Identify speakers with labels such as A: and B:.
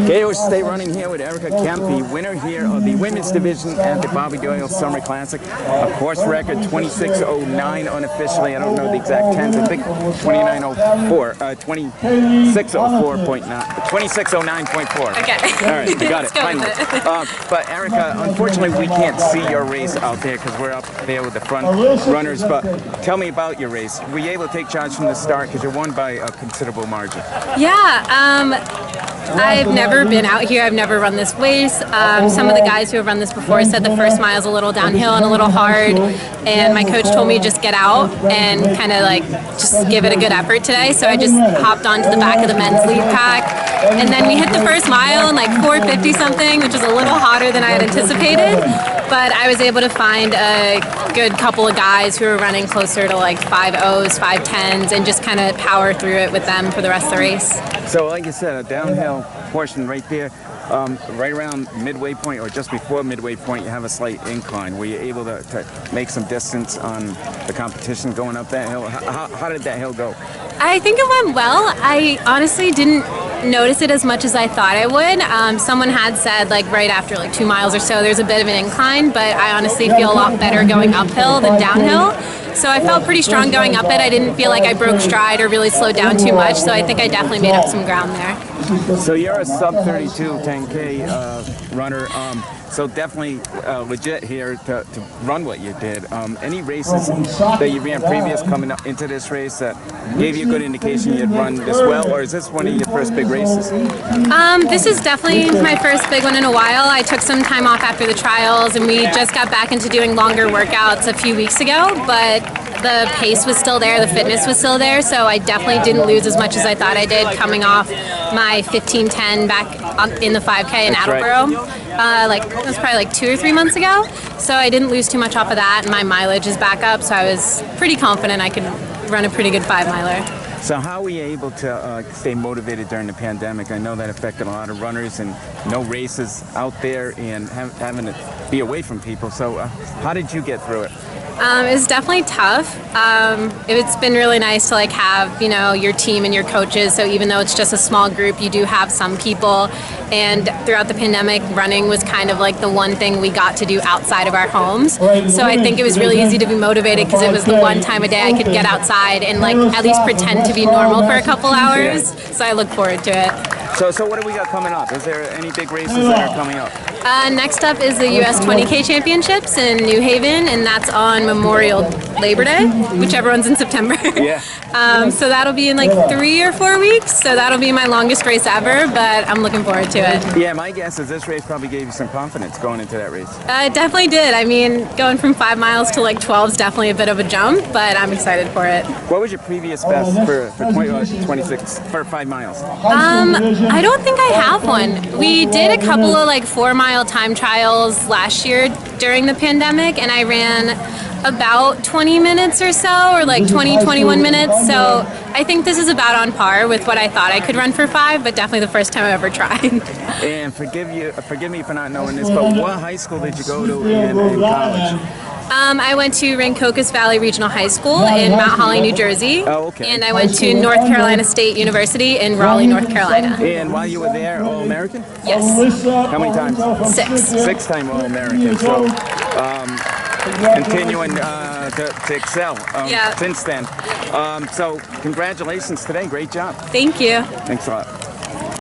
A: Doyle State running here with Erika Kemp, the winner here of the women's division at the Doyle Summer Classic. A course record 26:09 unofficially. I don't know the exact tens. I think 29:04, 26:09.4.
B: Okay.
A: All right, you got it. Finally. But Erika, unfortunately, we can't see your race out there because we're up there with the front runners. But tell me about your race. Were you able to take charge from the start because you won by a considerable margin?
B: Yeah. I've never been out here. I've never run this race. Some of the guys who have run this before said the first mile is a little downhill and a little hard, and my coach told me to just get out and kind of like just give it a good effort today. So I just hopped onto the back of the men's lead pack, and then we hit the first mile in like 4:50 something, which was a little hotter than I had anticipated, but I was able to find a good couple of guys who were running closer to like 5:0s, 5:10s, and just kind of power through it with them for the rest of the race.
A: So like you said, a downhill portion right there, right around midway point or just before midway point, you have a slight incline. Were you able to make some distance on the competition going up that hill? How did that hill go?
B: I think it went well. I honestly didn't notice it as much as I thought I would. Someone had said like right after like 2 miles or so there's a bit of an incline, but I honestly feel a lot better going uphill than downhill. So I felt pretty strong going up it. I didn't feel like I broke stride or really slowed down too much, so I think I definitely made up some ground there.
A: So you're a sub-32 10K runner, so definitely legit here to run what you did. Any races that you ran previous coming up into this race that gave you a good indication you'd run this well, or is this one of your first big races?
B: This is definitely my first big one in a while. I took some time off after the trials, and we just got back into doing longer workouts a few weeks ago, but the pace was still there, the fitness was still there, so I definitely didn't lose as much as I thought I did coming off my 15:10 back in the 5K in Attleboro. It was probably like 2 or 3 months ago, so I didn't lose too much off of that, and my mileage is back up, so I was pretty confident I could run a pretty good 5-miler.
A: So how were you able to stay motivated during the pandemic? I know that affected a lot of runners and no races out there and having to be away from people. So how did you get through it?
B: It was definitely tough. It's been really nice to like have, you know, your team and your coaches. So even though it's just a small group, you do have some people. And throughout the pandemic, running was kind of like the one thing we got to do outside of our homes. So I think it was really easy to be motivated because it was the one time a day I could get outside and like at least pretend to be normal for a couple hours. So I look forward to it.
A: So what do we got coming up? Is there any big races that are coming up?
B: Next up is the US 20K Championships in New Haven, and that's on Memorial Labor Day, whichever one's in September.
A: Yeah.
B: So that'll be in like 3 or 4 weeks, so that'll be my longest race ever, but I'm looking forward to it.
A: Yeah, my guess is this race probably gave you some confidence going into that race.
B: It definitely did. I mean, going from 5 miles to like 12 is definitely a bit of a jump, but I'm excited for it.
A: What was your previous best for 26 for 5 miles?
B: I don't think I have one. We did a couple of like 4-mile time trials last year during the pandemic, and I ran about 20 minutes or so, or like 21 minutes. So I think this is about on par with what I thought I could run for 5, but definitely the first time I ever tried.
A: And forgive me for not knowing this, but what high school did you go to in college?
B: I went to Rancocas Valley Regional High School in Mount Holly, New Jersey.
A: Oh, okay.
B: And I went to North Carolina State University in Raleigh, North Carolina.
A: And while you were there, All-American?
B: Yes.
A: How many times?
B: 6.
A: 6-time All-American. So continuing to excel since then. So congratulations today. Great job.
B: Thank you.
A: Thanks a lot.